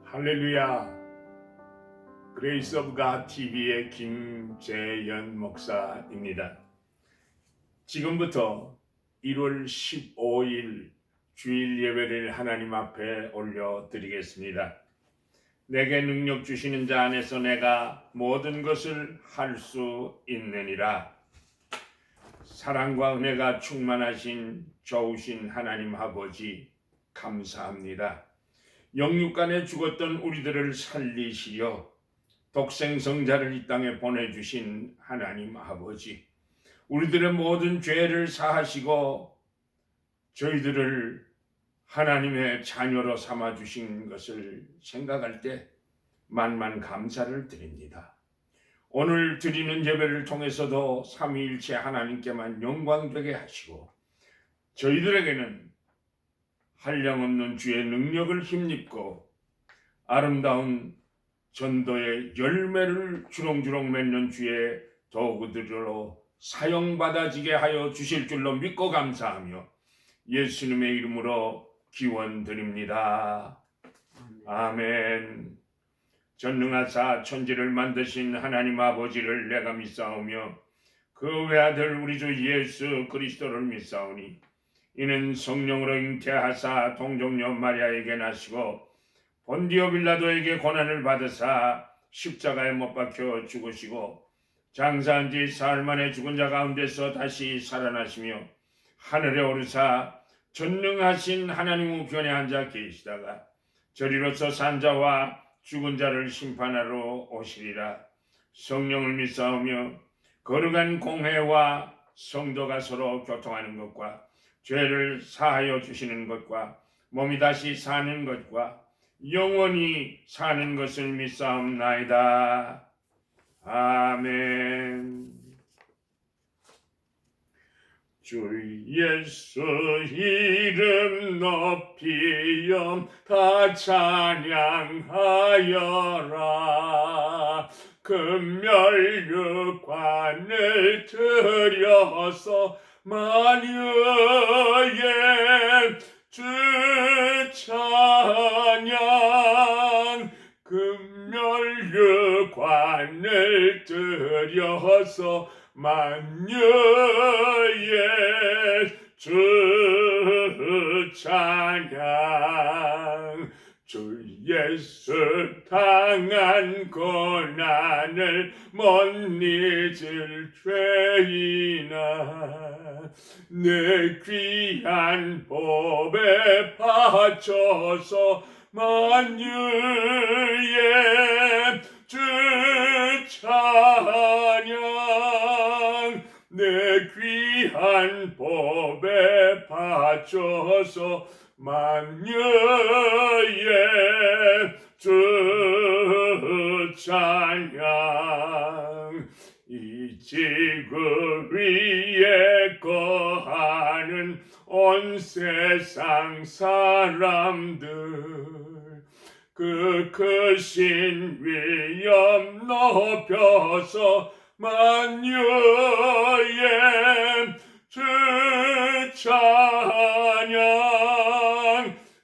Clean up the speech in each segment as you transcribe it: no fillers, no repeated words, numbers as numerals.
할렐루야. 그레이스 오브 갓 TV의 김재현 목사입니다. 지금부터 1월 15일 주일 예배를 하나님 앞에 올려드리겠습니다. 내게 능력 주시는 자 안에서 내가 모든 것을 할 수 있느니라. 사랑과 은혜가 충만하신 좋으신 하나님 아버지 감사합니다. 영육간에 죽었던 우리들을 살리시려 독생성자를 이 땅에 보내주신 하나님 아버지, 우리들의 모든 죄를 사하시고 저희들을 하나님의 자녀로 삼아주신 것을 생각할 때 만만 감사를 드립니다. 오늘 드리는 예배를 통해서도 삼위일체 하나님께만 영광되게 하시고 저희들에게는 한량없는 주의 능력을 힘입고 아름다운 전도의 열매를 주렁주렁 맺는 주의 도구들로 사용받아지게 하여 주실 줄로 믿고 감사하며 예수님의 이름으로 기원드립니다. 아멘. 전능하사 천지를 만드신 하나님 아버지를 내가 믿사오며 그 외아들 우리 주 예수 그리스도를 믿사오니 이는 성령으로 잉태하사 동정녀 마리아에게 나시고 본디오 빌라도에게 고난을 받으사 십자가에 못 박혀 죽으시고 장사한 지 사흘 만에 죽은 자 가운데서 다시 살아나시며 하늘에 오르사 전능하신 하나님 우편에 앉아 계시다가 저리로서 산 자와 죽은 자를 심판하러 오시리라. 성령을 믿사오며 거룩한 공회와 성도가 서로 교통하는 것과 죄를 사하여 주시는 것과 몸이 다시 사는 것과 영원히 사는 것을 믿사옵나이다. 아멘. 주 예수 이름 높이렴 다 찬양하여라. 금멸육관을 들여서 만유의 주 찬양. 금멸육관을 들여서 만유의 주 찬양. 주 예수 당한 고난을 못 잊을 죄인아 내 귀한 법에 바쳐서 만유의 주 찬양. 내 귀한 법에 바쳐서 만유의 주 찬양. 이 지구 위에 거하는 온 세상 사람들 그 크신 위엄 높여서 만유의 주 찬양.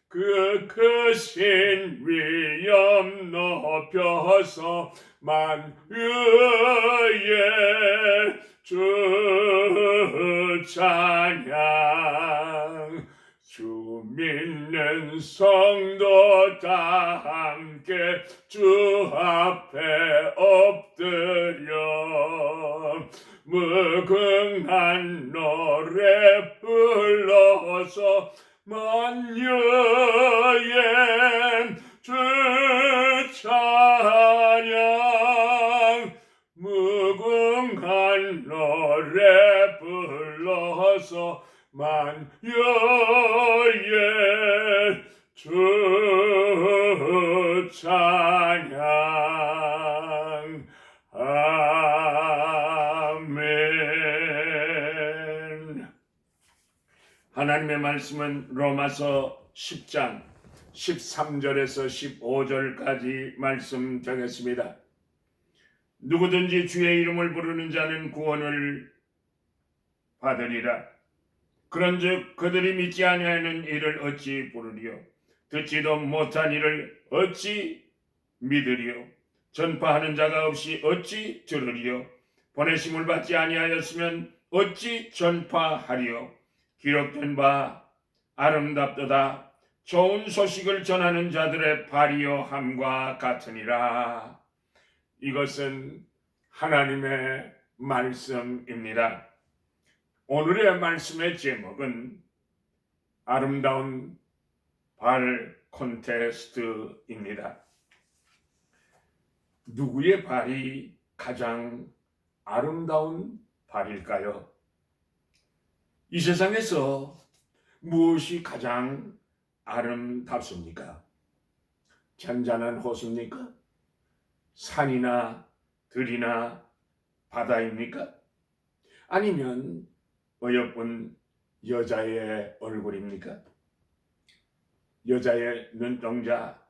그 크신 위엄 높여서 만유의 주 찬양. 주 믿는 성도 다 함께 주 앞에 엎드려 무궁한 노래 불러서 만유의 주 찬양. 무궁한 노래 불러서 만유의 주 찬양. 아멘. 하나님의 말씀은 로마서 10장 13절에서 15절까지 말씀 되겠습니다. 누구든지 주의 이름을 부르는 자는 구원을 받으리라. 그런즉 그들이 믿지 아니하는 이를 어찌 부르리요? 듣지도 못한 이를 어찌 믿으리요? 전파하는 자가 없이 어찌 들으리요? 보내심을 받지 아니하였으면 어찌 전파하리요? 기록된 바 아름답도다. 좋은 소식을 전하는 자들의 발이요 함과 같으니라. 이것은 하나님의 말씀입니다. 오늘의 말씀의 제목은 아름다운 발 콘테스트입니다. 누구의 발이 가장 아름다운 발일까요? 이 세상에서 무엇이 가장 아름답습니까? 잔잔한 호수입니까? 산이나 들이나 바다입니까? 아니면 어여쁜 여자의 얼굴입니까? 여자의 눈동자,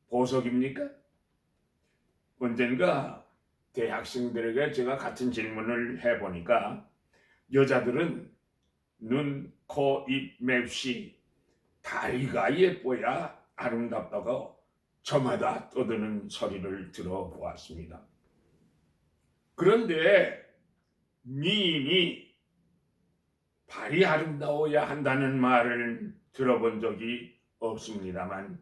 보석입니까? 언젠가 대학생들에게 제가 같은 질문을 해보니까 여자들은 눈, 코, 입, 맵시 다리가 예뻐야 아름답다고 저마다 떠드는 소리를 들어보았습니다. 그런데 미인이 발이 아름다워야 한다는 말을 들어본 적이 없습니다만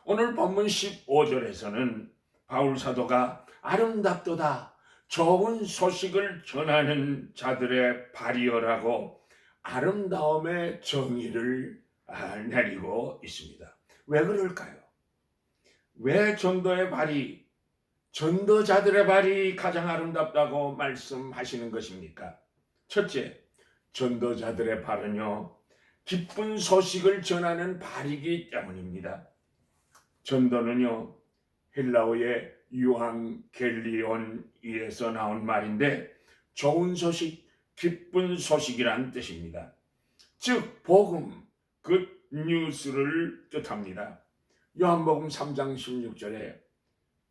오늘 본문 15절에서는 바울 사도가 아름답도다 좋은 소식을 전하는 자들의 발이여라고 아름다움의 정의를 내리고 있습니다. 왜 그럴까요? 왜 전도의 발이, 전도자들의 발이 가장 아름답다고 말씀하시는 것입니까? 첫째, 전도자들의 발은요, 기쁜 소식을 전하는 발이기 때문입니다. 전도는요, 헬라어의 유앙겔리온에서 나온 말인데 좋은 소식, 기쁜 소식이란 뜻입니다. 즉 복음, 굿 뉴스를 뜻합니다. 요한복음 3장 16절에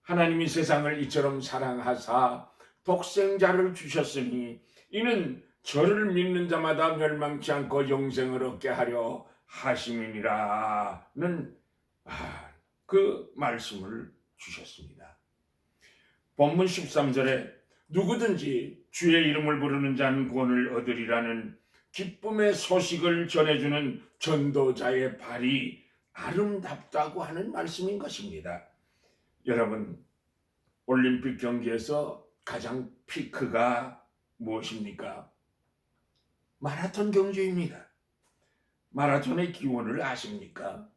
하나님이 세상을 이처럼 사랑하사 독생자를 주셨으니 이는 저를 믿는 자마다 멸망치 않고 영생을 얻게 하려 하심이니라는 그 말씀을 주셨습니다. 본문 13절에 누구든지 주의 이름을 부르는 자는 구원을 얻으리라는 기쁨의 소식을 전해주는 전도자의 발이 아름답다고 하는 말씀인 것입니다. 여러분, 올림픽 경기에서 가장 피크가 무엇입니까? 마라톤 경주입니다. 마라톤의 기원을 아십니까?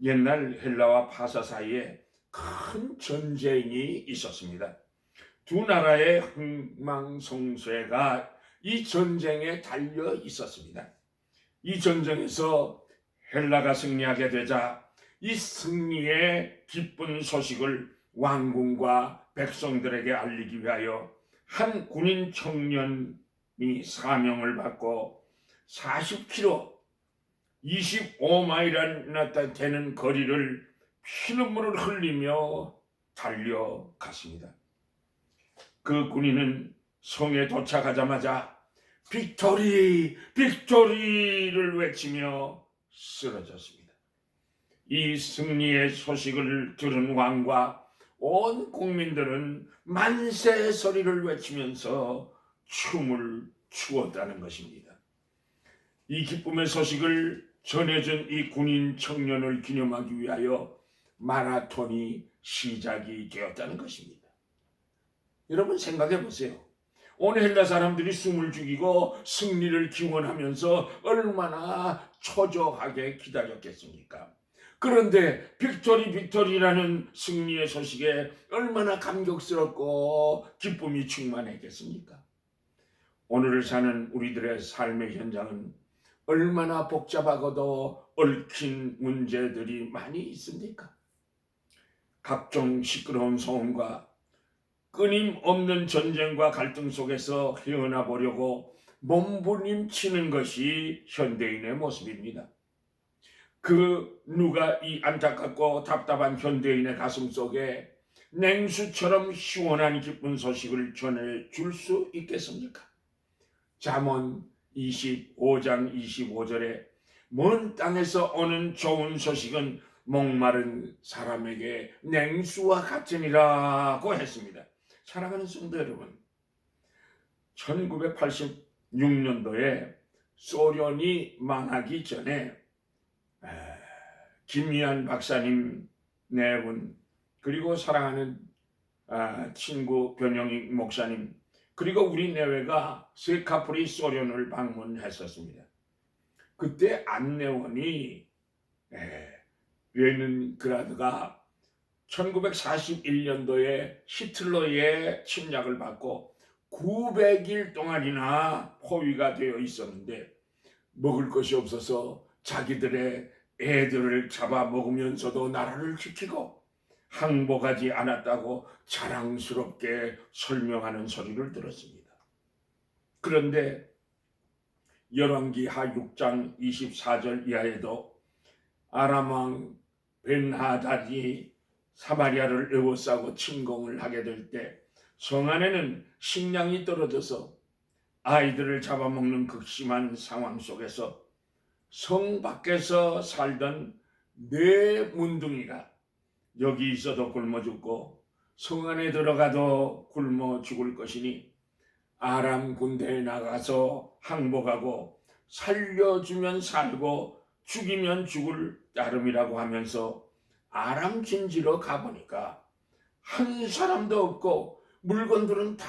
옛날 헬라와 파사 사이에 큰 전쟁이 있었습니다. 두 나라의 흥망성쇠가 이 전쟁에 달려 있었습니다. 이 전쟁에서 헬라가 승리하게 되자 이 승리의 기쁜 소식을 왕궁과 백성들에게 알리기 위하여 한 군인 청년이 사명을 받고 40km, 25마일이나 되는 거리를 피눈물을 흘리며 달려갔습니다. 그 군인은 성에 도착하자마자 빅토리, 빅토리를 외치며 쓰러졌습니다. 이 승리의 소식을 들은 왕과 온 국민들은 만세 소리를 외치면서 춤을 추었다는 것입니다. 이 기쁨의 소식을 전해준 이 군인 청년을 기념하기 위하여 마라톤이 시작이 되었다는 것입니다. 여러분 생각해 보세요. 온 헬라 사람들이 숨을 죽이고 승리를 기원하면서 얼마나 초조하게 기다렸겠습니까? 그런데 빅토리 빅토리라는 승리의 소식에 얼마나 감격스럽고 기쁨이 충만했겠습니까? 오늘을 사는 우리들의 삶의 현장은 얼마나 복잡하고도 얽힌 문제들이 많이 있습니까? 각종 시끄러운 소음과 끊임없는 전쟁과 갈등 속에서 헤어나보려고 몸부림치는 것이 현대인의 모습입니다. 그 누가 이 안타깝고 답답한 현대인의 가슴 속에 냉수처럼 시원한 기쁜 소식을 전해줄 수 있겠습니까? 잠언 25장 25절에 먼 땅에서 오는 좋은 소식은 목마른 사람에게 냉수와 같으니라고 했습니다. 사랑하는 성도 여러분, 1986년도에 소련이 망하기 전에 김미한 박사님 네 분, 그리고 사랑하는 친구 변영익 목사님, 그리고 우리 내외가 세 카풀이 소련을 방문했었습니다. 그때 안내원이 레닌그라드가 1941년도에 히틀러의 침략을 받고 900일 동안이나 포위가 되어 있었는데 먹을 것이 없어서 자기들의 애들을 잡아먹으면서도 나라를 지키고 항복하지 않았다고 자랑스럽게 설명하는 소리를 들었습니다. 그런데 열왕기하 6장 24절 이하에도 아람 왕 벤하닷이 사마리아를 에워싸고 침공을 하게 될 때 성 안에는 식량이 떨어져서 아이들을 잡아먹는 극심한 상황 속에서 성 밖에서 살던 네 문둥이가 여기 있어도 굶어 죽고 성 안에 들어가도 굶어 죽을 것이니 아람 군대에 나가서 항복하고 살려주면 살고 죽이면 죽을 따름이라고 하면서 아람 진지로 가보니까 한 사람도 없고 물건들은 다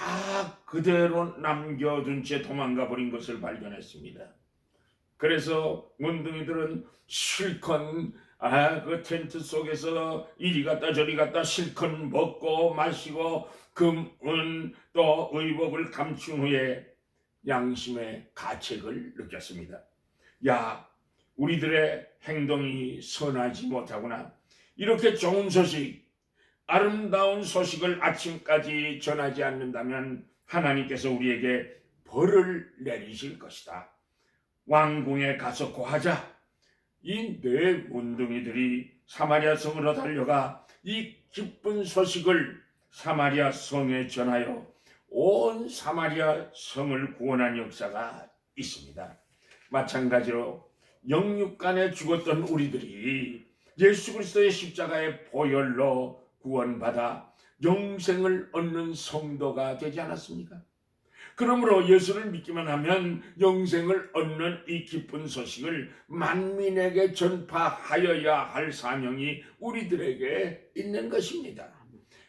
그대로 남겨둔 채 도망가 버린 것을 발견했습니다. 그래서 문둥이들은 실컷 그 텐트 속에서 이리 갔다 저리 갔다 실컷 먹고 마시고 금은 또 의복을 감춘 후에 양심의 가책을 느꼈습니다. 야, 우리들의 행동이 선하지 못하구나. 이렇게 좋은 소식, 아름다운 소식을 아침까지 전하지 않는다면 하나님께서 우리에게 벌을 내리실 것이다. 왕궁에 가서 고하자. 이 네 문둥이들이 사마리아 성으로 달려가 이 기쁜 소식을 사마리아 성에 전하여 온 사마리아 성을 구원한 역사가 있습니다. 마찬가지로 영육간에 죽었던 우리들이 예수 그리스도의 십자가의 보혈로 구원받아 영생을 얻는 성도가 되지 않았습니까? 그러므로 예수를 믿기만 하면 영생을 얻는 이 기쁜 소식을 만민에게 전파하여야 할 사명이 우리들에게 있는 것입니다.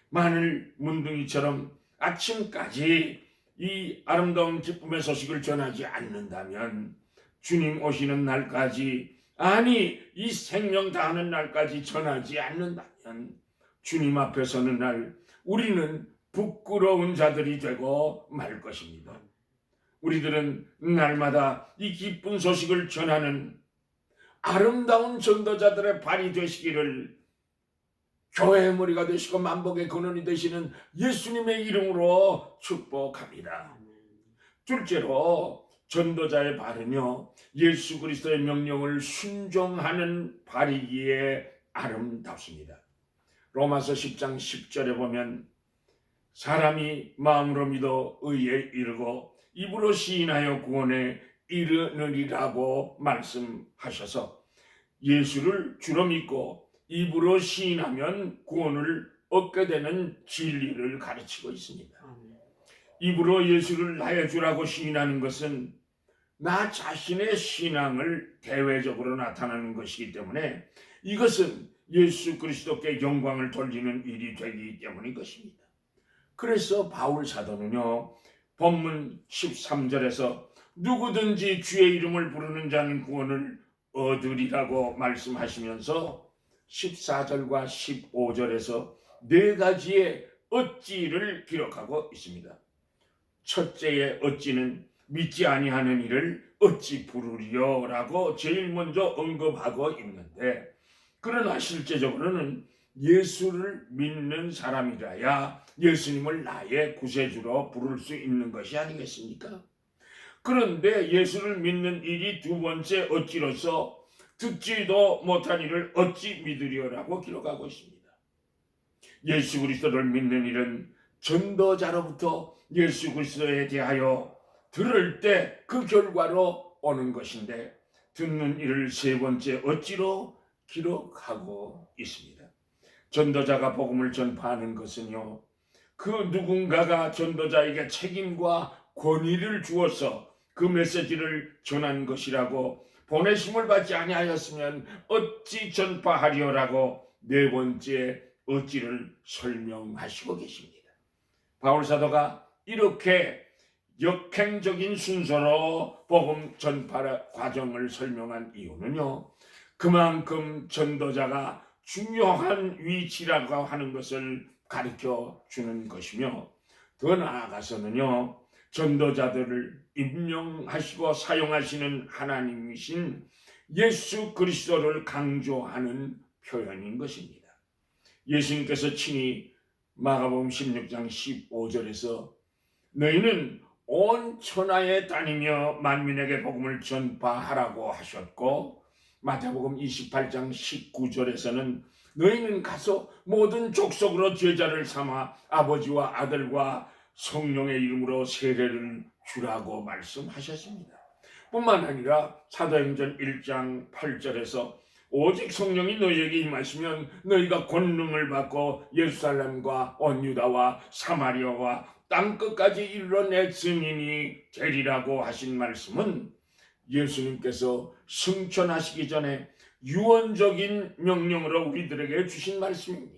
마늘 문둥이처럼 아침까지 이 아름다운 기쁨의 소식을 전하지 않는다면 주님 오시는 날까지, 아니 이 생명 다하는 날까지 전하지 않는다면 주님 앞에 서는 날 우리는 부끄러운 자들이 되고 말 것입니다. 우리들은 날마다 이 기쁜 소식을 전하는 아름다운 전도자들의 발이 되시기를, 교회의 머리가 되시고 만복의 근원이 되시는 예수님의 이름으로 축복합니다. 둘째로 전도자의 발은요, 예수 그리스도의 명령을 순종하는 발이기에 아름답습니다. 로마서 10장 10절에 보면 사람이 마음으로 믿어 의에 이르고 입으로 시인하여 구원에 이르느리라고 말씀하셔서 예수를 주로 믿고 입으로 시인하면 구원을 얻게 되는 진리를 가르치고 있습니다. 입으로 예수를 나의 주라고 시인하는 것은 나 자신의 신앙을 대외적으로 나타나는 것이기 때문에 이것은 예수 그리스도께 영광을 돌리는 일이 되기 때문인 것입니다. 그래서 바울 사도는요, 본문 13절에서 누구든지 주의 이름을 부르는 자는 구원을 얻으리라고 말씀하시면서 14절과 15절에서 네 가지의 어찌를 기록하고 있습니다. 첫째의 어찌는 믿지 아니하는 이를 어찌 부르리요 라고 제일 먼저 언급하고 있는데, 그러나 실제적으로는 예수를 믿는 사람이라야 예수님을 나의 구세주로 부를 수 있는 것이 아니겠습니까? 그런데 예수를 믿는 일이 두 번째 어찌로서 듣지도 못한 이를 어찌 믿으리요라고 기록하고 있습니다. 예수 그리스도를 믿는 일은 전도자로부터 예수 그리스도에 대하여 들을 때 그 결과로 오는 것인데, 듣는 이를 세 번째 어찌로 기록하고 있습니다. 전도자가 복음을 전파하는 것은요, 그 누군가가 전도자에게 책임과 권위를 주어서 그 메시지를 전한 것이라고, 보내심을 받지 아니하였으면 어찌 전파하리요라고 네 번째 어찌를 설명하시고 계십니다. 바울 사도가 이렇게 역행적인 순서로 복음 전파 과정을 설명한 이유는요, 그만큼 전도자가 중요한 위치라고 하는 것을 가르쳐 주는 것이며, 더 나아가서는요, 전도자들을 임명하시고 사용하시는 하나님이신 예수 그리스도를 강조하는 표현인 것입니다. 예수님께서 친히 마가복음 16장 15절에서 너희는 온 천하에 다니며 만민에게 복음을 전파하라고 하셨고, 마태복음 28장 19절에서는 너희는 가서 모든 족속으로 제자를 삼아 아버지와 아들과 성령의 이름으로 세례를 주라고 말씀하셨습니다. 뿐만 아니라 사도행전 1장 8절에서 오직 성령이 너희에게 임하시면 너희가 권능을 받고 예루살렘과 온 유다와 사마리아와 땅끝까지 이르러 내 증인이 되리라고 하신 말씀은 예수님께서 승천하시기 전에 유언적인 명령으로 우리들에게 주신 말씀입니다.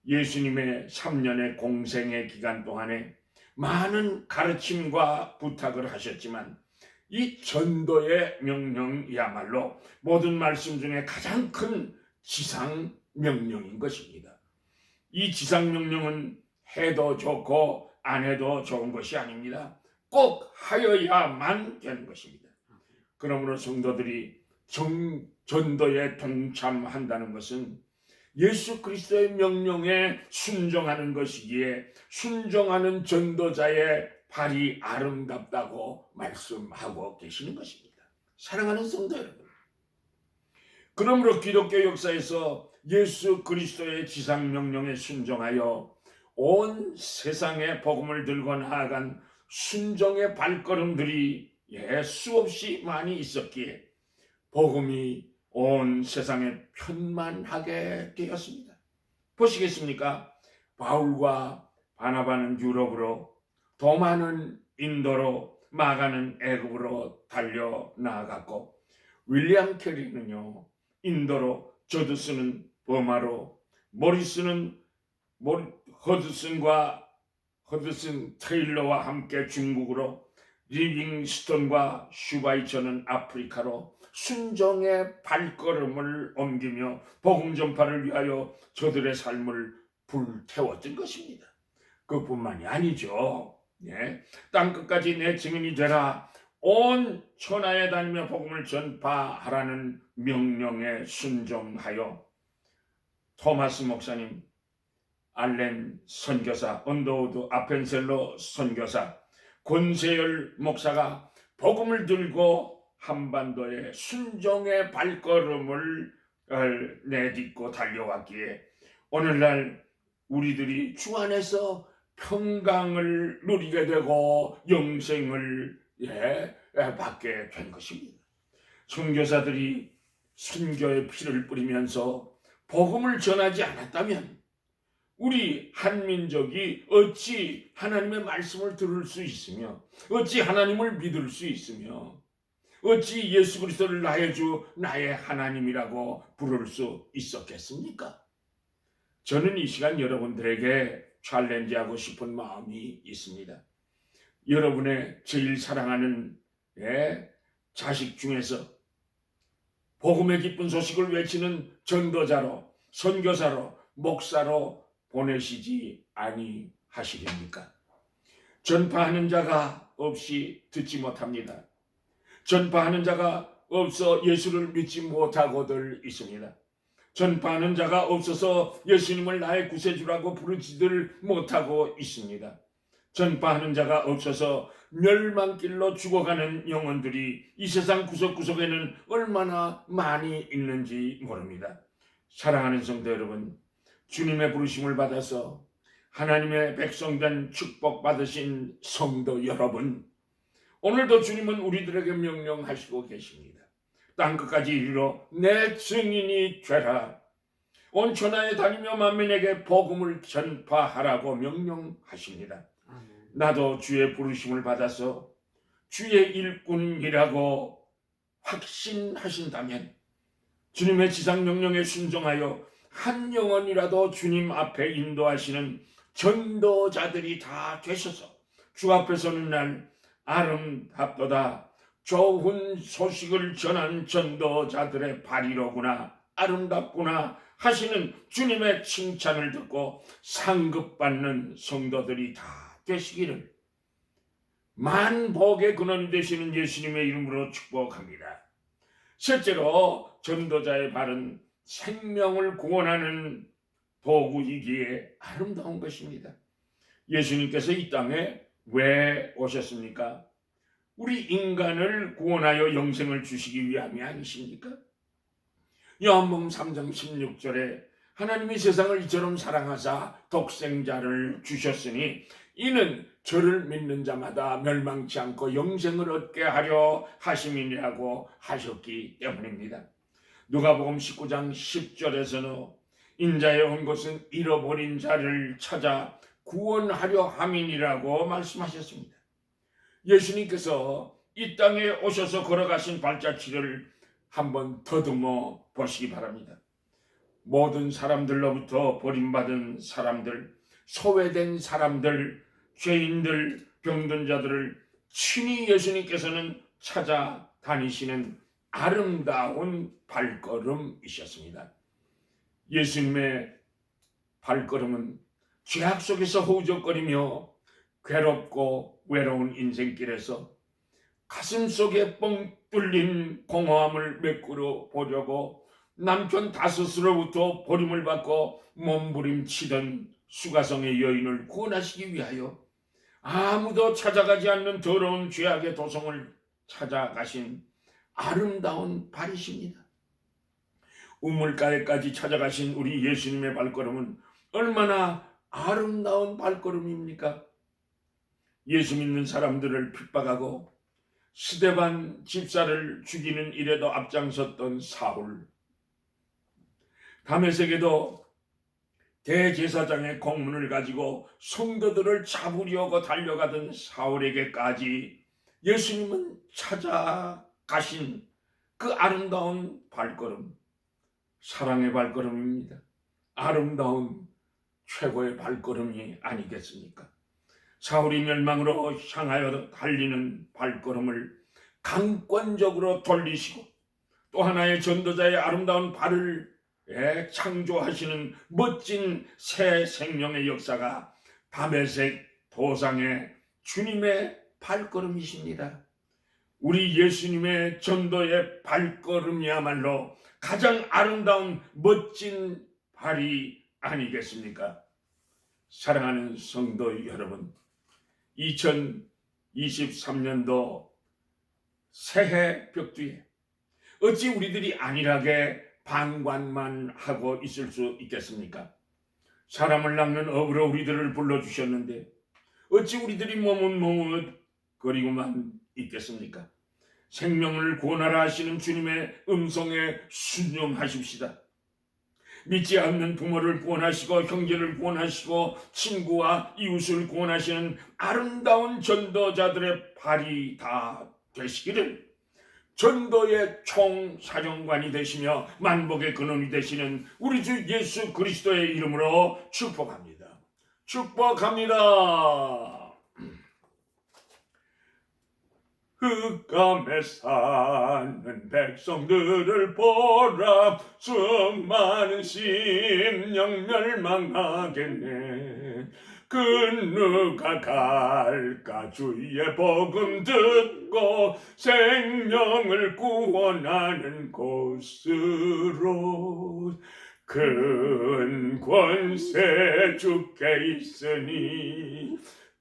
예수님의 3년의 공생의 기간 동안에 많은 가르침과 부탁을 하셨지만 이 전도의 명령이야말로 모든 말씀 중에 가장 큰 지상 명령인 것입니다. 이 지상 명령은 해도 좋고 안 해도 좋은 것이 아닙니다. 꼭 하여야만 되는 것입니다. 그러므로 성도들이 전도에 동참한다는 것은 예수 그리스도의 명령에 순종하는 것이기에 순종하는 전도자의 발이 아름답다고 말씀하고 계시는 것입니다. 사랑하는 성도 여러분, 그러므로 기독교 역사에서 예수 그리스도의 지상 명령에 순종하여 온 세상에 복음을 들고 나아간 순종의 발걸음들이 수없이 많이 있었기에 복음이 온 세상에 편만하게 되었습니다. 보시겠습니까? 바울과 바나바는 유럽으로, 도마는 인도로, 마가는 애굽으로 달려 나아갔고, 윌리엄 캐리는요 인도로, 저드슨은 버마로, 모리스는 허드슨 테일러와 함께 중국으로, 리빙스턴과 슈바이처는 아프리카로 순종의 발걸음을 옮기며 복음 전파를 위하여 저들의 삶을 불태웠던 것입니다. 그뿐만이 아니죠. 땅끝까지 내 증인이 되라, 온 천하에 다니며 복음을 전파하라는 명령에 순종하여 토마스 목사님, 알렌 선교사, 언더우드 아펜셀로 선교사, 권세열 목사가 복음을 들고 한반도에 순종의 발걸음을 내딛고 달려왔기에 오늘날 우리들이 주 안에서 평강을 누리게 되고 영생을 받게 된 것입니다. 선교사들이 선교의 피를 뿌리면서 복음을 전하지 않았다면 우리 한민족이 어찌 하나님의 말씀을 들을 수 있으며, 어찌 하나님을 믿을 수 있으며, 어찌 예수 그리스도를 나의 주, 나의 하나님이라고 부를 수 있었겠습니까? 저는 이 시간 여러분들에게 챌린지하고 싶은 마음이 있습니다. 여러분의 제일 사랑하는 자식 중에서 복음의 기쁜 소식을 외치는 전도자로, 선교사로, 목사로 보내시지 아니하시렵니까? 전파하는 자가 없이 듣지 못합니다. 전파하는 자가 없어 예수를 믿지 못하고들 있습니다. 전파하는 자가 없어서 예수님을 나의 구세주라고 부르지들 못하고 있습니다. 전파하는 자가 없어서 멸망길로 죽어가는 영혼들이 이 세상 구석구석에는 얼마나 많이 있는지 모릅니다. 사랑하는 성도 여러분, 주님의 부르심을 받아서 하나님의 백성된 축복받으신 성도 여러분, 오늘도 주님은 우리들에게 명령하시고 계십니다. 땅끝까지 이르러 내 증인이 되라. 온 천하에 다니며 만민에게 복음을 전파하라고 명령하십니다. 나도 주의 부르심을 받아서 주의 일꾼이라고 확신하신다면 주님의 지상 명령에 순종하여 한 영혼이라도 주님 앞에 인도하시는 전도자들이 다 되셔서 주 앞에 서는 날 아름답도다. 좋은 소식을 전한 전도자들의 발이로구나, 아름답구나 하시는 주님의 칭찬을 듣고 상급받는 성도들이 다 되시기를 만복의 근원이 되시는 예수님의 이름으로 축복합니다. 실제로 전도자의 발은 생명을 구원하는 도구이기에 아름다운 것입니다. 예수님께서 이 땅에 왜 오셨습니까? 우리 인간을 구원하여 영생을 주시기 위함이 아니십니까? 요한복음 3장 16절에 하나님이 세상을 이처럼 사랑하사 독생자를 주셨으니 이는 저를 믿는 자마다 멸망치 않고 영생을 얻게 하려 하심이라고 하셨기 때문입니다. 누가복음 19장 10절에서는 인자에 온 것은 잃어버린 자를 찾아 구원하려 함이니라고 말씀하셨습니다. 예수님께서 이 땅에 오셔서 걸어가신 발자취를 한번 더듬어 보시기 바랍니다. 모든 사람들로부터 버림받은 사람들, 소외된 사람들, 죄인들, 병든 자들을 친히 예수님께서는 찾아다니시는 아름다운 발걸음이셨습니다. 예수님의 발걸음은 죄악 속에서 허우적거리며 괴롭고 외로운 인생길에서 가슴 속에 뻥 뚫린 공허함을 메꾸려 보려고 남편 다섯으로부터 버림을 받고 몸부림치던 수가성의 여인을 구원하시기 위하여 아무도 찾아가지 않는 더러운 죄악의 도성을 찾아가신 아름다운 발이십니다. 우물가에까지 찾아가신 우리 예수님의 발걸음은 얼마나 아름다운 발걸음입니까? 예수 믿는 사람들을 핍박하고 스데반 집사를 죽이는 일에도 앞장섰던 사울, 다메섹에도 대제사장의 공문을 가지고 성도들을 잡으려고 달려가던 사울에게까지 예수님은 찾아가신 그 아름다운 발걸음, 사랑의 발걸음입니다. 아름다운 최고의 발걸음이 아니겠습니까? 사울이 멸망으로 향하여 달리는 발걸음을 강권적으로 돌리시고 또 하나의 전도자의 아름다운 발을 창조하시는 멋진 새 생명의 역사가 다메섹 도상의 주님의 발걸음이십니다. 우리 예수님의 전도의 발걸음이야말로 가장 아름다운 멋진 발이 아니겠습니까? 사랑하는 성도 여러분, 2023년도 새해 벽두에 어찌 우리들이 안일하게 방관만 하고 있을 수 있겠습니까? 사람을 낚는 업으로 우리들을 불러주셨는데 어찌 우리들이 머뭇거리고만 있겠습니까? 생명을 구원하라 하시는 주님의 음성에 순종하십시다. 믿지 않는 부모를 구원하시고 형제를 구원하시고 친구와 이웃을 구원하시는 아름다운 전도자들의 발이 다 되시기를 전도의 총사령관이 되시며 만복의 근원이 되시는 우리 주 예수 그리스도의 이름으로 축복합니다. 축복합니다. 흑암에 사는 백성들을 보라. 수많은 심령 멸망하겠네. 그 누가 갈까? 주의 복음 듣고 생명을 구원하는 곳으로. 큰 권세 주께 있으니,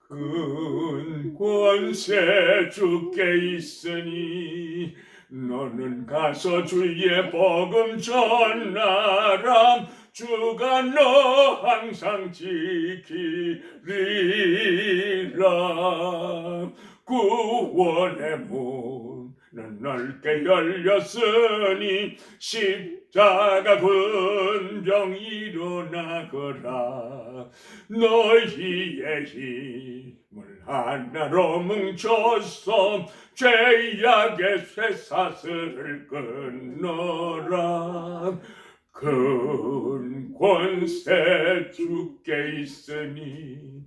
큰 권세 주께 있으니 너는 가서 주의 복음 전하라. 주가 너 항상 지키리라. 구원의 문 넓게 열렸으니 십자가 군병 일어나거라. 너희의 힘을 하나로 뭉쳐서 죄악의 쇠사슬을 끊어라. 큰 권세 주께 있으니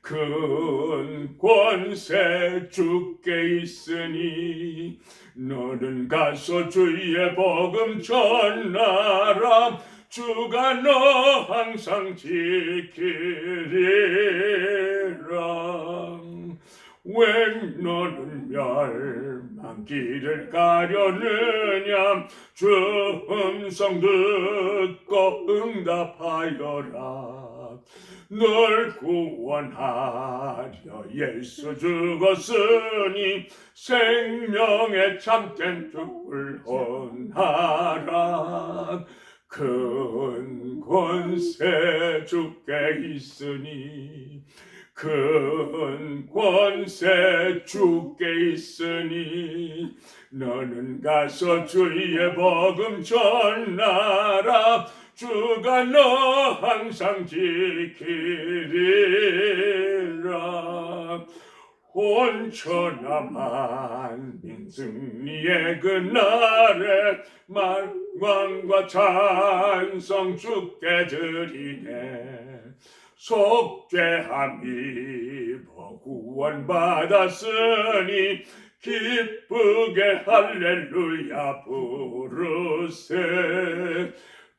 큰 권세 주께 있으니 너는 가서 주의 복음 전하라. 주가 너 항상 지키리라. 왜 너는 멸망길을 가려느냐. 주 음성 듣고 응답하여라. 널 구원하려 예수 죽었으니 생명의 참된 죽을 헌하라. 큰 권세 주께 있으니 큰 권세 주께 있으니 너는 가서 주의 복음 전하라. 주가 너 항상 지키리라. 온 천하 만민 승리의 그날에 만광과 찬송 주께 드리네. 속죄함 입어 구원받았으니 기쁘게 할렐루야 부르세.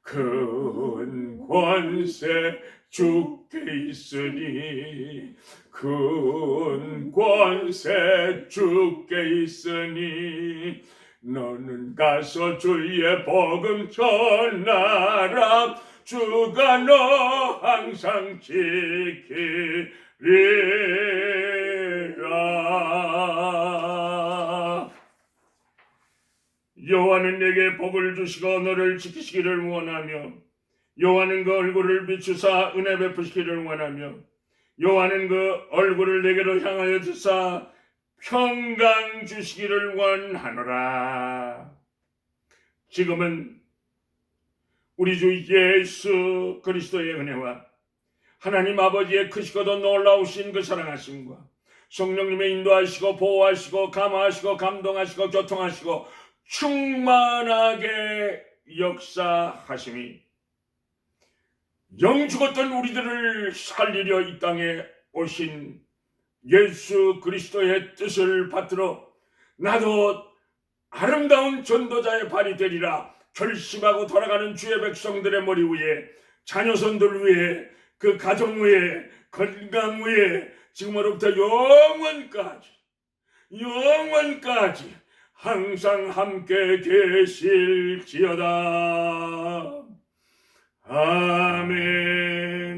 큰 권세 주께 있으니 큰 권세 주께 있으니 너는 가서 주의 복음 전하라. 주가 너 항상 지키리라. 여호와는 내게 복을 주시고 너를 지키시기를 원하며 여호와는 그 얼굴을 비추사 은혜 베푸시기를 원하며 여호와는 그 얼굴을 내게로 향하여 주사 평강 주시기를 원하노라. 지금은 우리 주 예수 그리스도의 은혜와 하나님 아버지의 크시고도 놀라우신 그 사랑하심과 성령님의 인도하시고 보호하시고 감화하시고 감동하시고 교통하시고 충만하게 역사하심이 영 죽었던 우리들을 살리려 이 땅에 오신 예수 그리스도의 뜻을 받들어 나도 아름다운 전도자의 발이 되리라 결심하고 돌아가는 주의 백성들의 머리 위에 자녀손들 위에 그 가정 위에 건강 위에 지금으로부터 영원까지 항상 함께 계실지어다. 아멘.